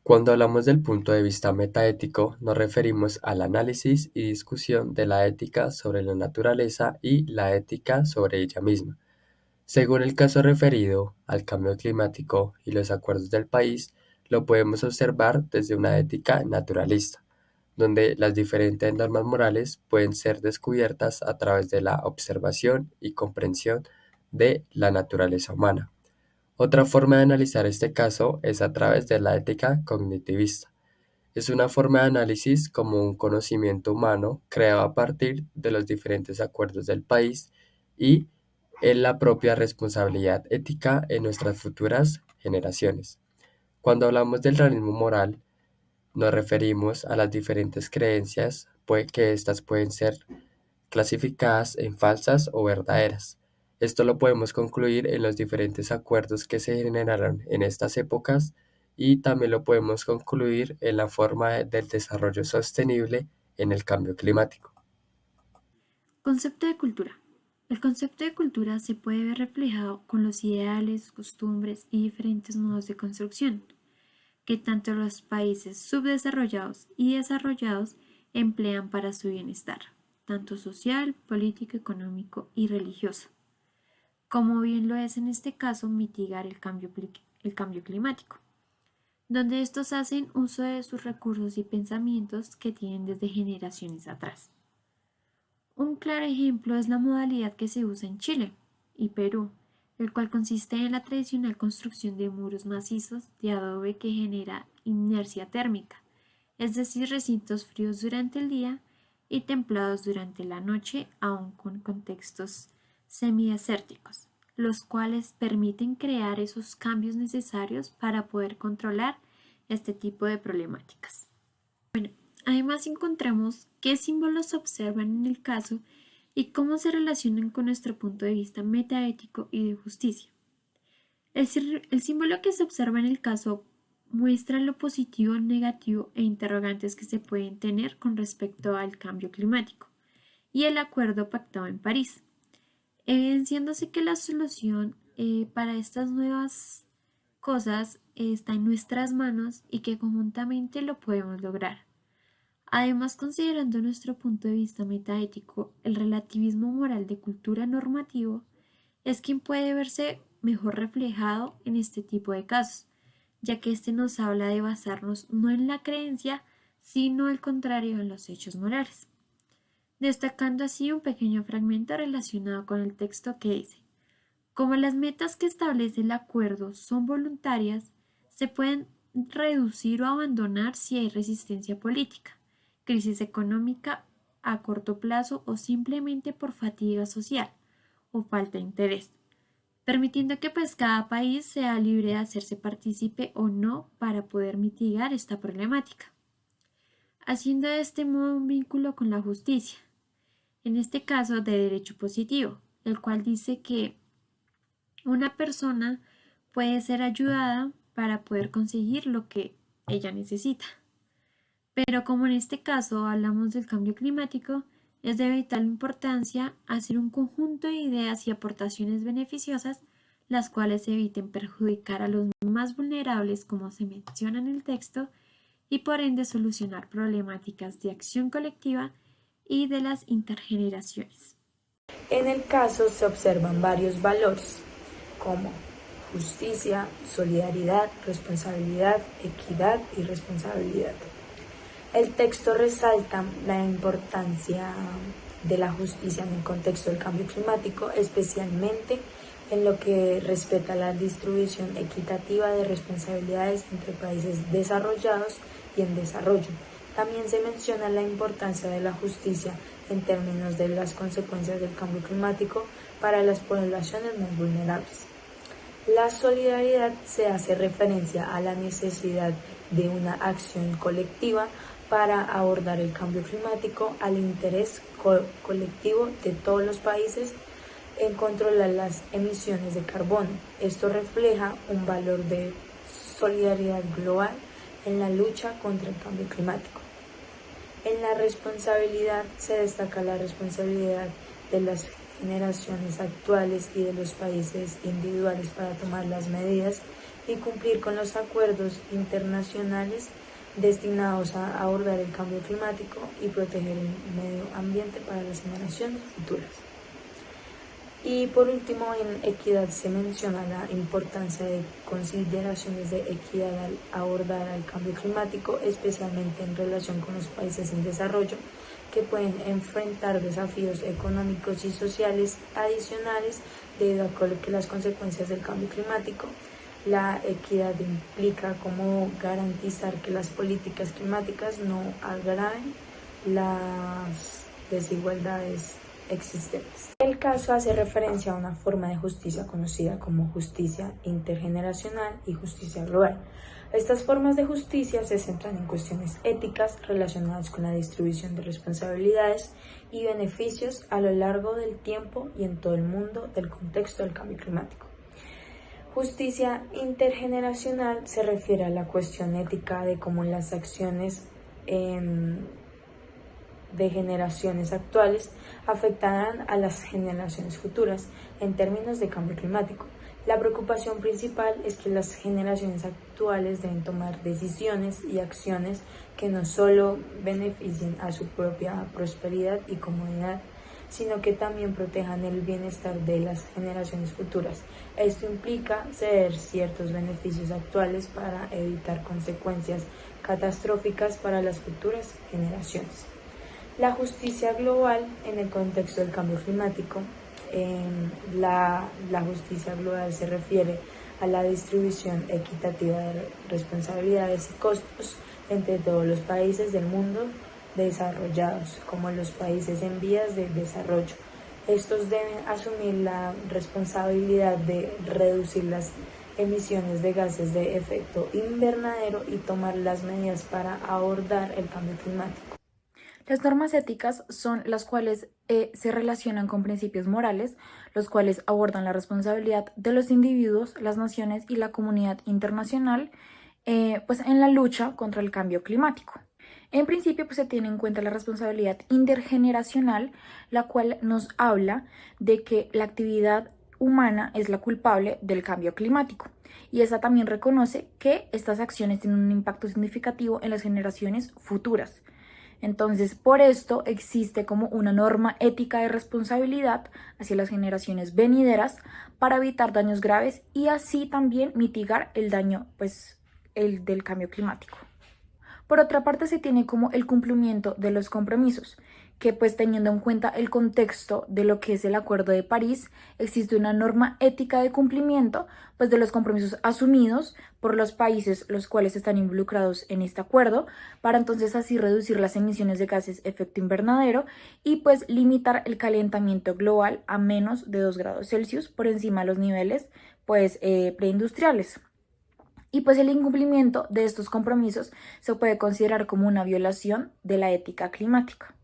Cuando hablamos del punto de vista metaético, nos referimos al análisis y discusión de la ética sobre la naturaleza y la ética sobre ella misma. Según el caso referido al cambio climático y los acuerdos del país, lo podemos observar desde una ética naturalista, donde las diferentes normas morales pueden ser descubiertas a través de la observación y comprensión de la naturaleza humana. Otra forma de analizar este caso es a través de la ética cognitivista. Es una forma de análisis como un conocimiento humano creado a partir de los diferentes acuerdos del país y en la propia responsabilidad ética en nuestras futuras generaciones. Cuando hablamos del realismo moral, nos referimos a las diferentes creencias, que éstas pueden ser clasificadas en falsas o verdaderas. Esto lo podemos concluir en los diferentes acuerdos que se generaron en estas épocas y también lo podemos concluir en la forma del desarrollo sostenible en el cambio climático. Concepto de cultura. El concepto de cultura se puede ver reflejado con los ideales, costumbres y diferentes modos de construcción que tanto los países subdesarrollados y desarrollados emplean para su bienestar, tanto social, político, económico y religioso, como bien lo es en este caso mitigar el cambio climático, donde estos hacen uso de sus recursos y pensamientos que tienen desde generaciones atrás. Un claro ejemplo es la modalidad que se usa en Chile y Perú, el cual consiste en la tradicional construcción de muros macizos de adobe que genera inercia térmica, es decir, recintos fríos durante el día y templados durante la noche, aun con contextos semidesérticos, los cuales permiten crear esos cambios necesarios para poder controlar este tipo de problemáticas. Además, encontramos qué símbolos se observan en el caso y cómo se relacionan con nuestro punto de vista metaético y de justicia. El símbolo que se observa en el caso muestra lo positivo, negativo e interrogantes que se pueden tener con respecto al cambio climático y el acuerdo pactado en París, evidenciándose que la solución para estas nuevas cosas está en nuestras manos y que conjuntamente lo podemos lograr. Además, considerando nuestro punto de vista metaético, el relativismo moral de cultura normativo es quien puede verse mejor reflejado en este tipo de casos, ya que este nos habla de basarnos no en la creencia, sino al contrario en los hechos morales, destacando así un pequeño fragmento relacionado con el texto que dice: como las metas que establece el acuerdo son voluntarias, se pueden reducir o abandonar si hay resistencia política, crisis económica a corto plazo o simplemente por fatiga social o falta de interés, permitiendo que pues cada país sea libre de hacerse partícipe o no para poder mitigar esta problemática, haciendo de este modo un vínculo con la justicia, en este caso de derecho positivo, el cual dice que una persona puede ser ayudada para poder conseguir lo que ella necesita. Pero como en este caso hablamos del cambio climático, es de vital importancia hacer un conjunto de ideas y aportaciones beneficiosas, las cuales eviten perjudicar a los más vulnerables como se menciona en el texto y por ende solucionar problemáticas de acción colectiva y de las intergeneraciones. En el caso se observan varios valores como justicia, solidaridad, responsabilidad, equidad y responsabilidad. El texto resalta la importancia de la justicia en el contexto del cambio climático, especialmente en lo que respecta a la distribución equitativa de responsabilidades entre países desarrollados y en desarrollo. También se menciona la importancia de la justicia en términos de las consecuencias del cambio climático para las poblaciones más vulnerables. La solidaridad se hace referencia a la necesidad de una acción colectiva para abordar el cambio climático, al interés colectivo de todos los países en controlar las emisiones de carbono. Esto refleja un valor de solidaridad global en la lucha contra el cambio climático. En la responsabilidad se destaca la responsabilidad de las generaciones actuales y de los países individuales para tomar las medidas y cumplir con los acuerdos internacionales destinados a abordar el cambio climático y proteger el medio ambiente para las generaciones futuras. Y por último, en equidad se menciona la importancia de consideraciones de equidad al abordar el cambio climático, especialmente en relación con los países en desarrollo, que pueden enfrentar desafíos económicos y sociales adicionales debido a las consecuencias del cambio climático. La equidad implica cómo garantizar que las políticas climáticas no agraven las desigualdades existentes. El caso hace referencia a una forma de justicia conocida como justicia intergeneracional y justicia global. Estas formas de justicia se centran en cuestiones éticas relacionadas con la distribución de responsabilidades y beneficios a lo largo del tiempo y en todo el mundo del contexto del cambio climático. Justicia intergeneracional se refiere a la cuestión ética de cómo las acciones de generaciones actuales afectarán a las generaciones futuras en términos de cambio climático. La preocupación principal es que las generaciones actuales deben tomar decisiones y acciones que no solo beneficien a su propia prosperidad y comodidad, sino que también protejan el bienestar de las generaciones futuras. Esto implica ceder ciertos beneficios actuales para evitar consecuencias catastróficas para las futuras generaciones. La justicia global en el contexto del cambio climático. La justicia global se refiere a la distribución equitativa de responsabilidades y costos entre todos los países del mundo desarrollados, como los países en vías de desarrollo. Estos deben asumir la responsabilidad de reducir las emisiones de gases de efecto invernadero y tomar las medidas para abordar el cambio climático. Las normas éticas son las cuales se relacionan con principios morales, los cuales abordan la responsabilidad de los individuos, las naciones y la comunidad internacional pues en la lucha contra el cambio climático. En principio, pues se tiene en cuenta la responsabilidad intergeneracional, la cual nos habla de que la actividad humana es la culpable del cambio climático. Y esa también reconoce que estas acciones tienen un impacto significativo en las generaciones futuras. Entonces, por esto existe como una norma ética de responsabilidad hacia las generaciones venideras para evitar daños graves y así también mitigar el daño, pues, el del cambio climático. Por otra parte, se tiene como el cumplimiento de los compromisos, que pues teniendo en cuenta el contexto de lo que es el Acuerdo de París, existe una norma ética de cumplimiento pues de los compromisos asumidos por los países los cuales están involucrados en este acuerdo, para entonces así reducir las emisiones de gases de efecto invernadero y pues limitar el calentamiento global a menos de 2 grados Celsius por encima de los niveles pues preindustriales. Y pues el incumplimiento de estos compromisos se puede considerar como una violación de la ética climática.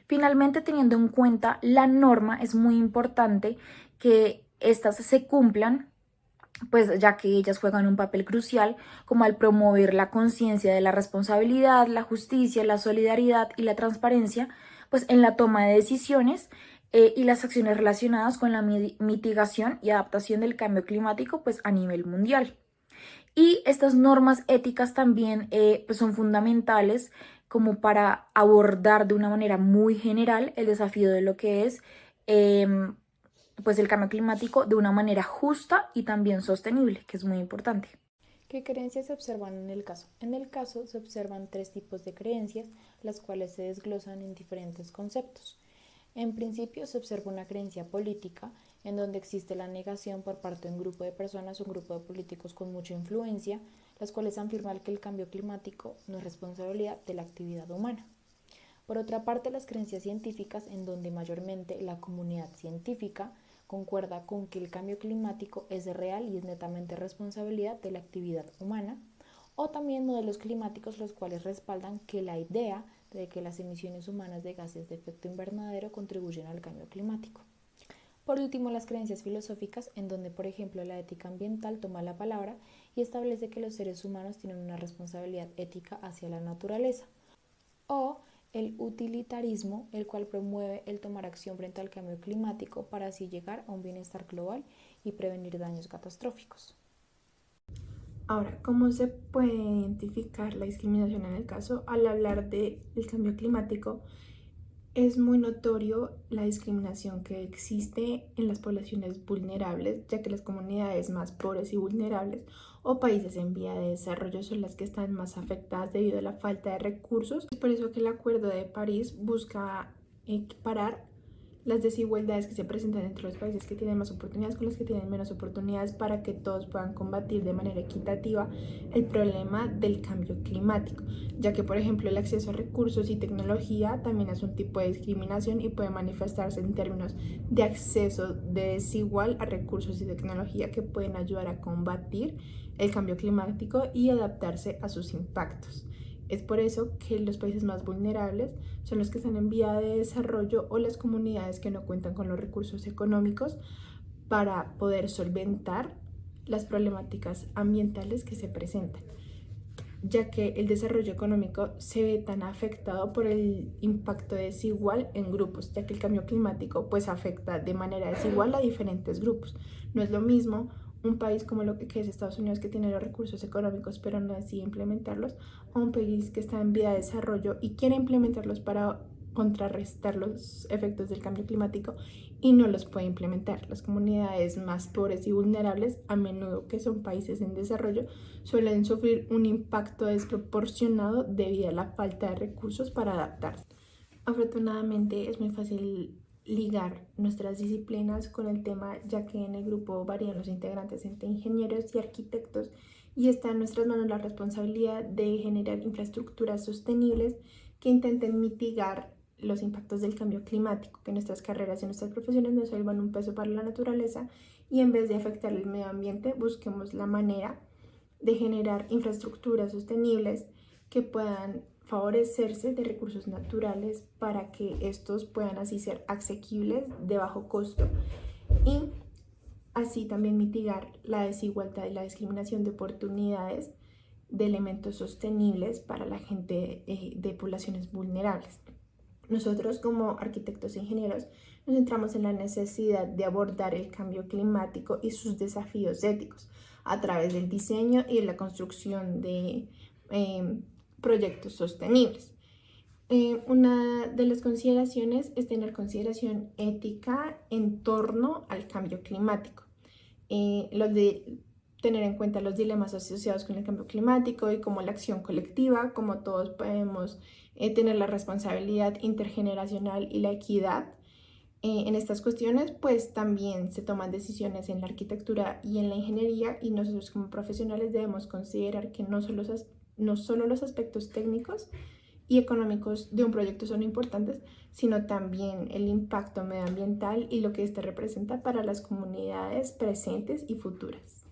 Finalmente, teniendo en cuenta la norma, es muy importante que éstas se cumplan, pues ya que ellas juegan un papel crucial como al promover la conciencia de la responsabilidad, la justicia, la solidaridad y la transparencia, pues en la toma de decisiones y las acciones relacionadas con la mitigación y adaptación del cambio climático pues a nivel mundial. Y estas normas éticas también pues son fundamentales como para abordar de una manera muy general el desafío de lo que es pues el cambio climático de una manera justa y también sostenible, que es muy importante. ¿Qué creencias se observan en el caso? En el caso se observan 3 tipos de creencias, las cuales se desglosan en diferentes conceptos. En principio se observa una creencia política, en donde existe la negación por parte de un grupo de personas, un grupo de políticos con mucha influencia, las cuales afirman que el cambio climático no es responsabilidad de la actividad humana. Por otra parte, las creencias científicas, en donde mayormente la comunidad científica concuerda con que el cambio climático es real y es netamente responsabilidad de la actividad humana, o también modelos climáticos los cuales respaldan que la idea de que las emisiones humanas de gases de efecto invernadero contribuyen al cambio climático. Por último, las creencias filosóficas, en donde, por ejemplo, la ética ambiental toma la palabra y establece que los seres humanos tienen una responsabilidad ética hacia la naturaleza, o el utilitarismo, el cual promueve el tomar acción frente al cambio climático para así llegar a un bienestar global y prevenir daños catastróficos. Ahora, ¿cómo se puede identificar la discriminación en el caso? Al hablar del cambio climático, es muy notorio la discriminación que existe en las poblaciones vulnerables, ya que las comunidades más pobres y vulnerables o países en vía de desarrollo son las que están más afectadas debido a la falta de recursos. Es por eso que el Acuerdo de París busca equiparar las desigualdades que se presentan entre los países que tienen más oportunidades con los que tienen menos oportunidades para que todos puedan combatir de manera equitativa el problema del cambio climático, ya que por ejemplo el acceso a recursos y tecnología también es un tipo de discriminación y puede manifestarse en términos de acceso desigual a recursos y tecnología que pueden ayudar a combatir el cambio climático y adaptarse a sus impactos. Es por eso que los países más vulnerables son los que están en vía de desarrollo o las comunidades que no cuentan con los recursos económicos para poder solventar las problemáticas ambientales que se presentan, ya que el desarrollo económico se ve tan afectado por el impacto desigual en grupos, ya que el cambio climático pues afecta de manera desigual a diferentes grupos. No es lo mismo un país como lo que es Estados Unidos, que tiene los recursos económicos pero no decide implementarlos, a un país que está en vía de desarrollo y quiere implementarlos para contrarrestar los efectos del cambio climático y no los puede implementar. Las comunidades más pobres y vulnerables, a menudo que son países en desarrollo, suelen sufrir un impacto desproporcionado debido a la falta de recursos para adaptarse. Afortunadamente es muy fácil ligar nuestras disciplinas con el tema, ya que en el grupo varían los integrantes entre ingenieros y arquitectos y está en nuestras manos la responsabilidad de generar infraestructuras sostenibles que intenten mitigar los impactos del cambio climático, que nuestras carreras y nuestras profesiones no se vuelvan un peso para la naturaleza y en vez de afectar el medio ambiente busquemos la manera de generar infraestructuras sostenibles que puedan favorecerse de recursos naturales para que estos puedan así ser asequibles de bajo costo y así también mitigar la desigualdad y la discriminación de oportunidades de elementos sostenibles para la gente de poblaciones vulnerables. Nosotros como arquitectos e ingenieros nos centramos en la necesidad de abordar el cambio climático y sus desafíos éticos a través del diseño y de la construcción de proyectos sostenibles. Una de las consideraciones es tener consideración ética en torno al cambio climático. Los de tener en cuenta los dilemas asociados con el cambio climático y como la acción colectiva, como todos podemos tener la responsabilidad intergeneracional y la equidad. En estas cuestiones pues también se toman decisiones en la arquitectura y en la ingeniería y nosotros como profesionales debemos considerar que no solo los aspectos técnicos y económicos de un proyecto son importantes, sino también el impacto medioambiental y lo que éste representa para las comunidades presentes y futuras.